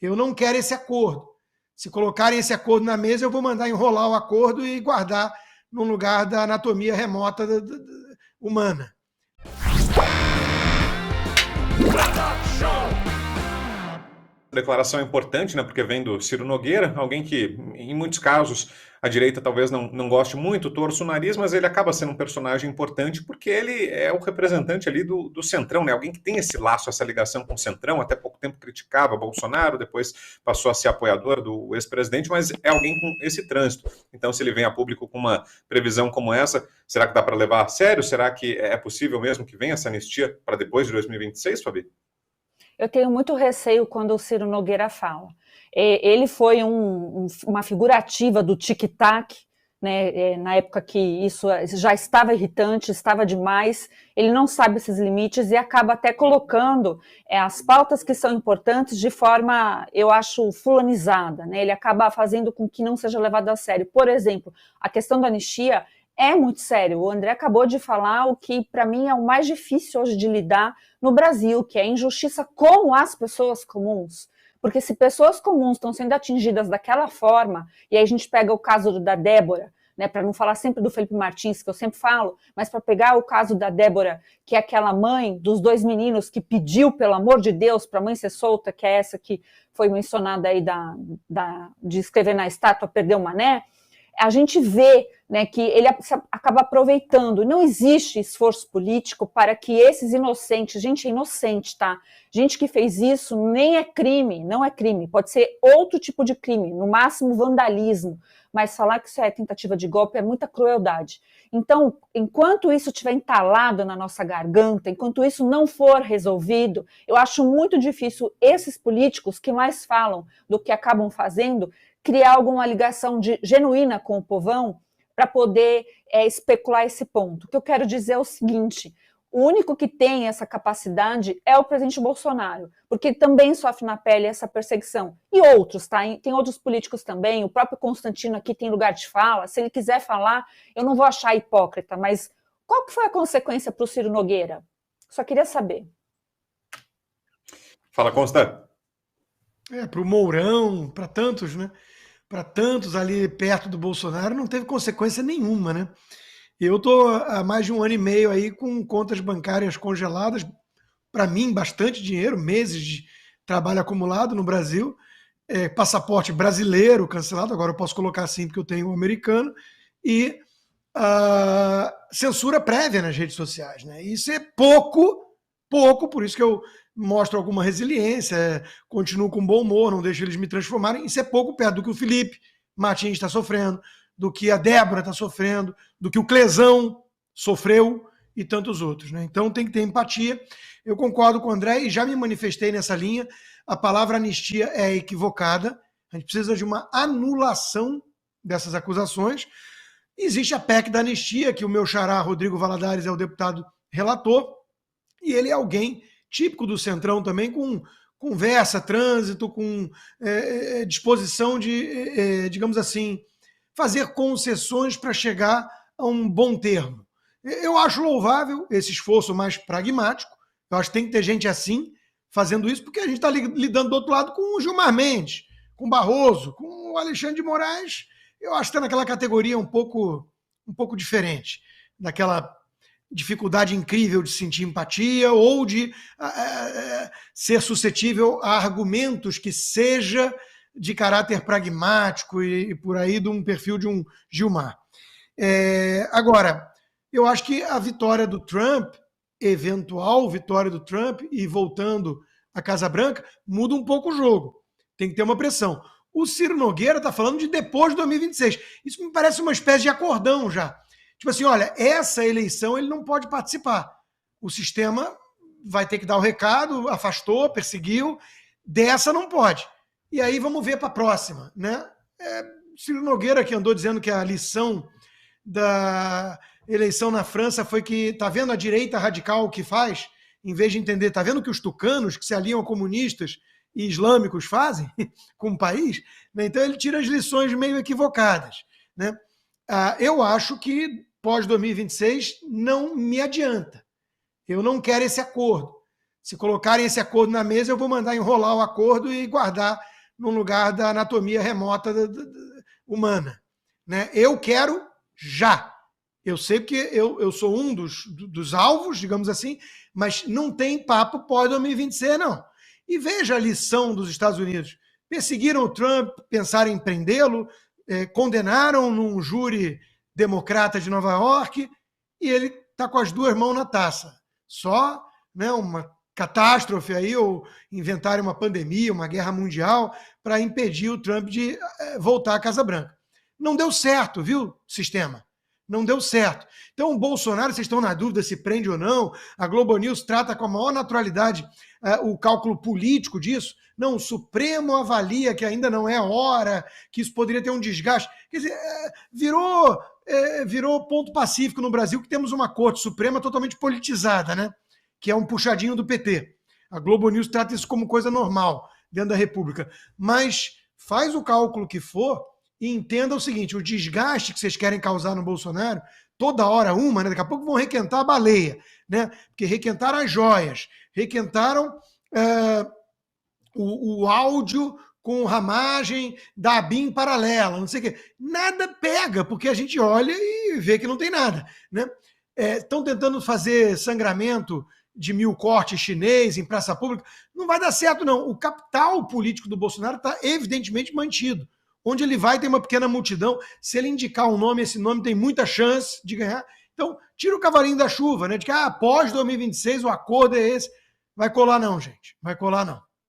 Eu não quero esse acordo. Se colocarem esse acordo na mesa, eu vou mandar enrolar o acordo e guardar num lugar da anatomia remota humana. A declaração é importante, né, porque vem do Ciro Nogueira, alguém que, em muitos casos, a direita talvez não goste muito, torça o nariz, mas ele acaba sendo um personagem importante porque ele é o representante ali do Centrão, né, alguém que tem esse laço, essa ligação com o Centrão, até pouco tempo criticava Bolsonaro, depois passou a ser apoiador do ex-presidente, mas é alguém com esse trânsito. Então, se ele vem a público com uma previsão como essa, será que dá para levar a sério? Será que é possível mesmo que venha essa anistia para depois de 2026, Fabi? Eu tenho muito receio quando o Ciro Nogueira fala. Ele foi uma figura ativa do tic-tac, né, na época que isso já estava irritante, estava demais, ele não sabe esses limites e acaba até colocando as pautas que são importantes de forma, eu acho, fulanizada, né? Ele acaba fazendo com que não seja levado a sério. Por exemplo, a questão da anistia é muito sério. O André acabou de falar o que, para mim, é o mais difícil hoje de lidar no Brasil, que é a injustiça com as pessoas comuns. Porque se pessoas comuns estão sendo atingidas daquela forma, e aí a gente pega o caso da Débora, né, para não falar sempre do Felipe Martins, que eu sempre falo, mas para pegar o caso da Débora, que é aquela mãe dos 2 meninos que pediu, pelo amor de Deus, para a mãe ser solta, que é essa que foi mencionada aí de escrever na estátua, perdeu o mané, a gente vê, né, que ele acaba aproveitando. Não existe esforço político para que esses inocentes, gente é inocente, tá? Gente que fez isso nem é crime, não é crime, pode ser outro tipo de crime, no máximo vandalismo, mas falar que isso é tentativa de golpe é muita crueldade. Então, enquanto isso estiver entalado na nossa garganta, enquanto isso não for resolvido, eu acho muito difícil esses políticos que mais falam do que acabam fazendo, criar alguma ligação genuína com o povão para poder especular esse ponto. O que eu quero dizer é o seguinte: o único que tem essa capacidade é o presidente Bolsonaro, porque ele também sofre na pele essa perseguição. E outros, tá? Tem outros políticos também, o próprio Constantino aqui tem lugar de fala, se ele quiser falar, eu não vou achar hipócrita, mas qual que foi a consequência para o Ciro Nogueira? Só queria saber. Fala, Consta. Para o Mourão, para tantos, né? Para tantos ali perto do Bolsonaro, não teve consequência nenhuma, né? Eu estou há mais de 1 ano e meio aí com contas bancárias congeladas, para mim, bastante dinheiro, meses de trabalho acumulado no Brasil, passaporte brasileiro cancelado, agora eu posso colocar assim porque eu tenho um americano, e censura prévia nas redes sociais, né? Isso é pouco, por isso que eu mostro alguma resiliência, continuo com bom humor, não deixo eles me transformarem. Isso é pouco perto do que o Felipe Martins está sofrendo, do que a Débora está sofrendo, do que o Clesão sofreu e tantos outros, né? Então tem que ter empatia. Eu concordo com o André e já me manifestei nessa linha. A palavra anistia é equivocada. A gente precisa de uma anulação dessas acusações. Existe a PEC da anistia, que o meu xará Rodrigo Valadares é o deputado relator, e ele é alguém típico do Centrão também, com conversa, trânsito, com disposição de, digamos assim, fazer concessões para chegar a um bom termo. Eu acho louvável esse esforço mais pragmático, eu acho que tem que ter gente assim, fazendo isso, porque a gente está lidando do outro lado com o Gilmar Mendes, com o Barroso, com o Alexandre de Moraes, eu acho que está naquela categoria um pouco diferente, daquela dificuldade incrível de sentir empatia ou de ser suscetível a argumentos que seja de caráter pragmático e por aí de um perfil de um Gilmar. Agora, eu acho que a vitória do Trump, eventual vitória do Trump e voltando à Casa Branca, muda um pouco o jogo. Tem que ter uma pressão. O Ciro Nogueira está falando de depois de 2026. Isso me parece uma espécie de acordão já. Tipo assim, olha, essa eleição ele não pode participar. O sistema vai ter que dar o recado, afastou, perseguiu, dessa não pode. E aí vamos ver para a próxima, né? Ciro Nogueira que andou dizendo que a lição da eleição na França foi que, tá vendo a direita radical o que faz? Em vez de entender, tá vendo que os tucanos que se aliam a comunistas e islâmicos fazem com o país? Então ele tira as lições meio equivocadas, né? Eu acho que pós-2026 não me adianta. Eu não quero esse acordo. Se colocarem esse acordo na mesa, eu vou mandar enrolar o acordo e guardar num lugar da anatomia remota humana. Né? Eu quero já. Eu sei que eu sou um dos alvos, digamos assim, mas não tem papo pós-2026, não. E veja a lição dos Estados Unidos. Perseguiram o Trump, pensaram em prendê-lo, condenaram num júri democrata de Nova York, e ele está com as duas mãos na taça. Só, né, uma catástrofe aí, ou inventarem uma pandemia, uma guerra mundial, para impedir o Trump de voltar à Casa Branca. Não deu certo, viu, sistema? Não deu certo. Então, o Bolsonaro, vocês estão na dúvida se prende ou não, a Globo News trata com a maior naturalidade o cálculo político disso. Não, o Supremo avalia que ainda não é hora, que isso poderia ter um desgaste. Quer dizer, virou ponto pacífico no Brasil que temos uma Corte Suprema totalmente politizada, né? Que é um puxadinho do PT. A Globo News trata isso como coisa normal dentro da República. Mas faz o cálculo que for e entenda o seguinte, o desgaste que vocês querem causar no Bolsonaro, toda hora uma, né? Daqui a pouco vão requentar a baleia, né? Porque requentaram as joias, requentaram o áudio com ramagem da ABIN paralela, não sei o quê. Nada pega, porque a gente olha e vê que não tem nada, né? Estão tentando fazer sangramento de 1000 cortes chinês em praça pública. Não vai dar certo, não. O capital político do Bolsonaro está evidentemente mantido. Onde ele vai, tem uma pequena multidão. Se ele indicar um nome, esse nome tem muita chance de ganhar. Então, tira o cavalinho da chuva, né? De que após 2026 o acordo é esse. Vai colar não, gente. Vai colar não.